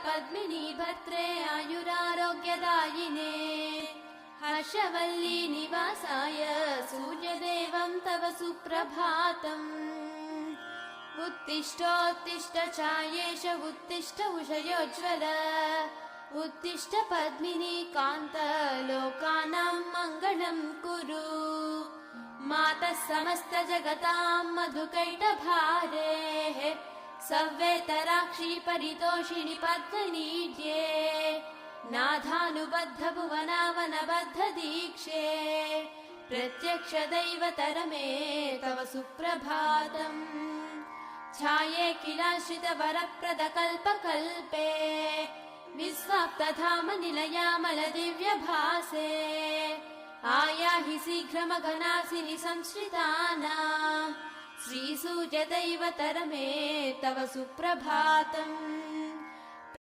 पद्मिनी भर्त्रे आयुरारोग्यदायिने हर्षवल्ली निवासाय सूर्यदेवं तव सुप्रभातम् उत्तिष्ठोत्तिष्ठ चायेश उत्तिष्ठ उषयोज्ज्वल उत्तिष्ठ पद्मिनी कान्त लोकानां मङ्गलं कुरु मातः समस्त जगतां मधुकैटभारेः सव्येतराक्षी परितोषिणि पद्मनीड्ये नाथानुबद्ध भुवनावनबद्ध दीक्षे प्रत्यक्ष दैवतरमे तव सुप्रभातम् छाये किलाश्रित वरप्रद कल्पकल्पे विस्वाप्तधाम निलयामल दिव्यभासे आयाहि शीघ्रमघनासिनि संश्रितानां श्रीसूर्यदैवतरमे तव सुप्रभातम्।